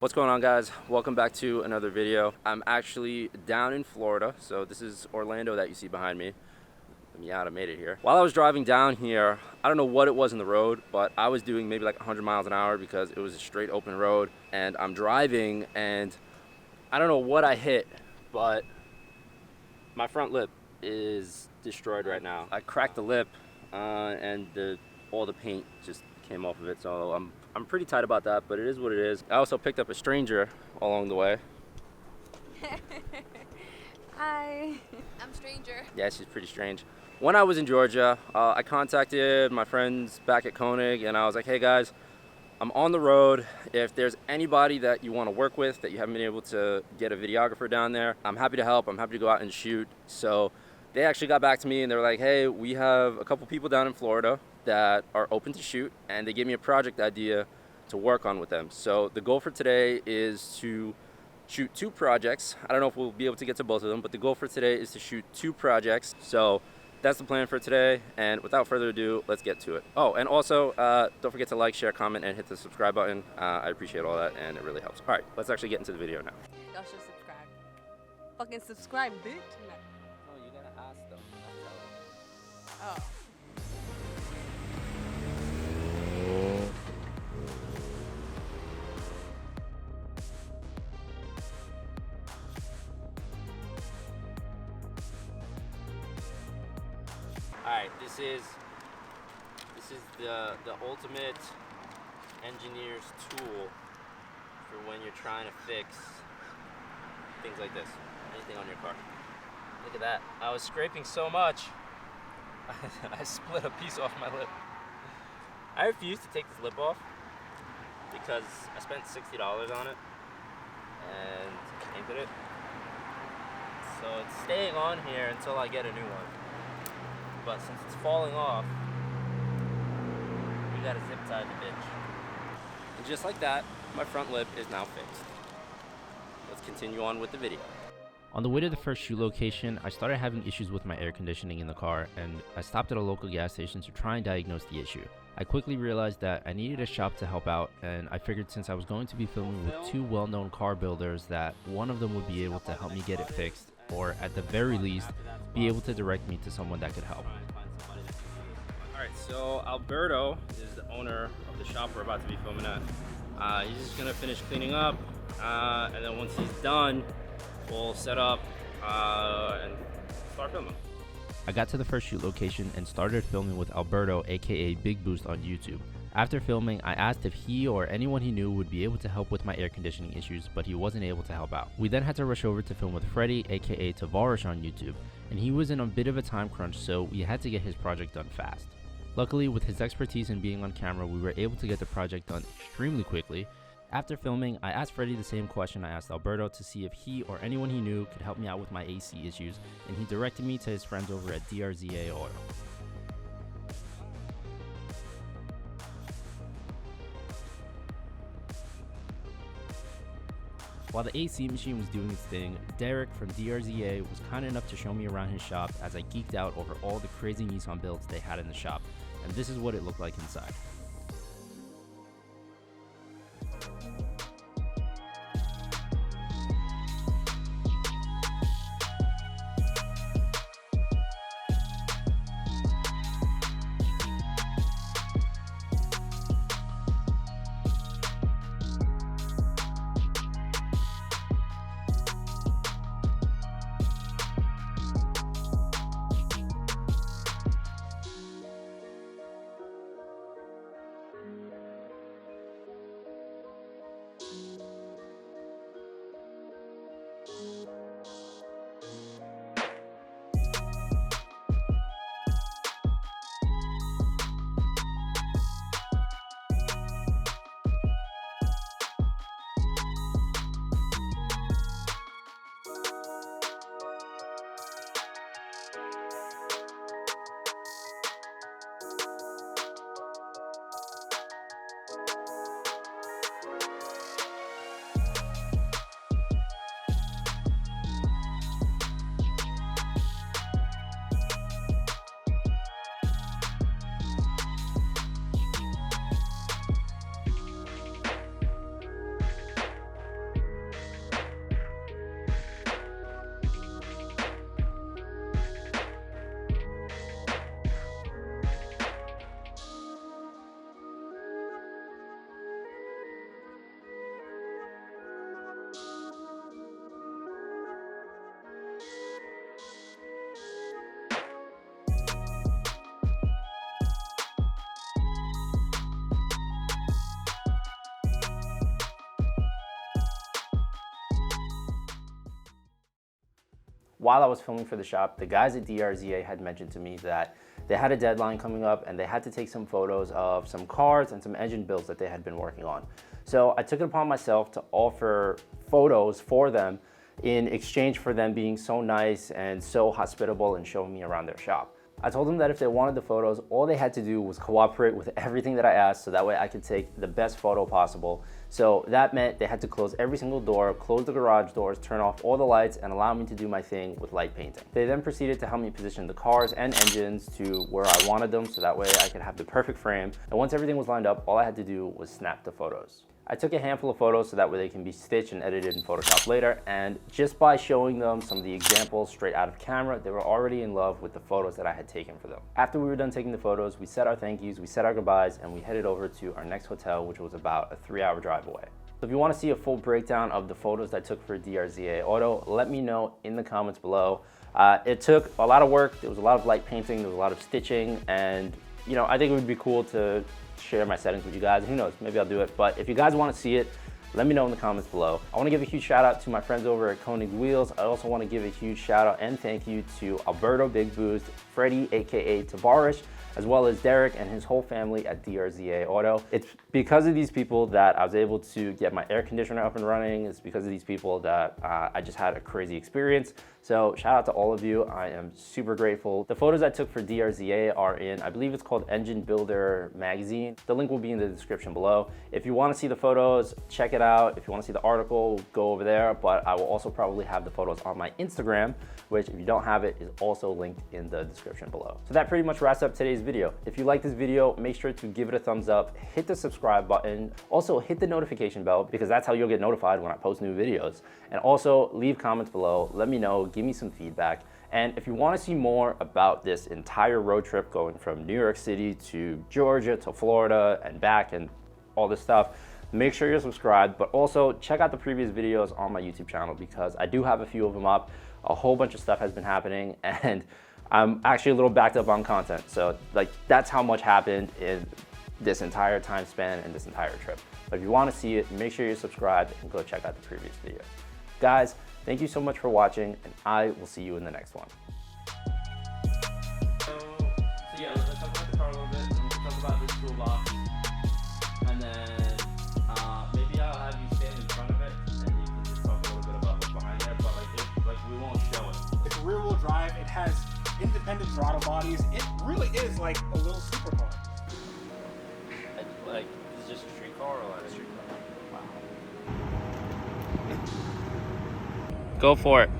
What's going on, guys? Welcome back to another video. I'm actually down in Florida, so this is Orlando that you see behind me. Let me out, I made it here. While I was driving down here, I don't know what it was in the road, but I was doing maybe like 100 miles an hour because it was a straight open road, and I'm driving and I don't know what I hit, but my front lip is destroyed right now. I cracked the lip and all the paint just came off of it, so I'm pretty tight about that, but it is what it is. I also picked up a stranger along the way. Hi. I'm stranger. Yeah, she's pretty strange. When I was in Georgia, I contacted my friends back at Konig, and I was like, hey guys, I'm on the road. If there's anybody that you want to work with that you haven't been able to get a videographer down there, I'm happy to help. I'm happy to go out and shoot. So they actually got back to me and they were like, hey, we have a couple people down in Florida that are open to shoot, and they gave me a project idea to work on with them. So the goal for today is to shoot 2 projects. I don't know if we'll be able to get to both of them, but the goal for today is to shoot 2 projects. So that's the plan for today, and without further ado, let's get to it. Oh, and also, don't forget to like, share, comment, and hit the subscribe button. I appreciate all that, and it really helps. All right, let's actually get into the video now. Y'all should subscribe. Fucking subscribe, bitch. Oh, you gotta ask them. Oh. All right, this is the ultimate engineer's tool for when you're trying to fix things like this, anything on your car. Look at that. I was scraping so much, I split a piece off my lip. I refuse to take this lip off because I spent $60 on it and painted it. So it's staying on here until I get a new one. But since it's falling off, we gotta zip tie the bitch. And just like that, my front lip is now fixed. Let's continue on with the video. On the way to the first shoot location, I started having issues with my air conditioning in the car, and I stopped at a local gas station to try and diagnose the issue. I quickly realized that I needed a shop to help out, and I figured since I was going to be filming with 2 well-known car builders that one of them would be able to help me get it fixed, or at the very least, be able to direct me to someone that could help. Alright, so Alberto is the owner of the shop we're about to be filming at. He's just gonna finish cleaning up, and then once he's done, we'll set up and start filming. I got to the first shoot location and started filming with Alberto, aka Big Boost, on YouTube. After filming, I asked if he or anyone he knew would be able to help with my air conditioning issues, but he wasn't able to help out. We then had to rush over to film with Freddie, aka Tavarish, on YouTube, and he was in a bit of a time crunch, so we had to get his project done fast. Luckily, with his expertise in being on camera, we were able to get the project done extremely quickly. After filming, I asked Freddie the same question I asked Alberto to see if he or anyone he knew could help me out with my AC issues, and he directed me to his friends over at DRZA Auto. While the AC machine was doing its thing, Derek from DRZA was kind enough to show me around his shop as I geeked out over all the crazy Nissan builds they had in the shop, and this is what it looked like inside. while I was filming for the shop, the guys at DRZA had mentioned to me that they had a deadline coming up and they had to take some photos of some cars and some engine builds that they had been working on. So I took it upon myself to offer photos for them in exchange for them being so nice and so hospitable and showing me around their shop. I told them that if they wanted the photos, all they had to do was cooperate with everything that I asked, so that way I could take the best photo possible. So that meant they had to close every single door, close the garage doors, turn off all the lights, and allow me to do my thing with light painting. They then proceeded to help me position the cars and engines to where I wanted them, so that way I could have the perfect frame. And once everything was lined up, all I had to do was snap the photos. I took a handful of photos so that way they can be stitched and edited in Photoshop later, and just by showing them some of the examples straight out of camera, they were already in love with the photos that I had taken for them. After we were done taking the photos, we said our thank yous, we said our goodbyes, and we headed over to our next hotel, which was about a 3-hour drive away. So if you want to see a full breakdown of the photos I took for DRZA Auto, let me know in the comments below. It took a lot of work, there was a lot of light painting, there was a lot of stitching, and you know, I think it would be cool to share my settings with you guys. Who knows, maybe I'll do it. But if you guys want to see it, let me know in the comments below. I want to give a huge shout out to my friends over at Konig Wheels. I also want to give a huge shout out and thank you to Alberto Big Boost, Freddie aka Tavarish, as well as Derek and his whole family at DRZA Auto. It's because of these people that I was able to get my air conditioner up and running. It's because of these people that I just had a crazy experience. So shout out to all of you. I am super grateful. The photos I took for DRZA are in, I believe it's called Engine Builder Magazine. The link will be in the description below. If you want to see the photos, check it out. If you want to see the article, go over there. But I will also probably have the photos on my Instagram, which if you don't have it, is also linked in the description below. So that pretty much wraps up today's video. If you like this video, make sure to give it a thumbs up, hit the subscribe button, also hit the notification bell because that's how you'll get notified when I post new videos. And also leave comments below, let me know, give me some feedback. And if you want to see more about this entire road trip going from New York City to Georgia to Florida and back and all this stuff, make sure you're subscribed, but also check out the previous videos on my YouTube channel because I do have a few of them up. A whole bunch of stuff has been happening and I'm actually a little backed up on content. So like that's how much happened in this entire time span and this entire trip. But if you want to see it, make sure you're subscribed and go check out the previous videos. Guys, thank you so much for watching and I will see you in the next one. So yeah, let's talk about the car a little bit. Let's talk about this toolbox. And then maybe I'll have you stand in front of it and you can just talk a little bit about what's behind there, but we won't show it. It's rear wheel drive, it has independent throttle bodies. It really is like a little supercar. Like, is it just a street car or like a street car? Wow. Go for it.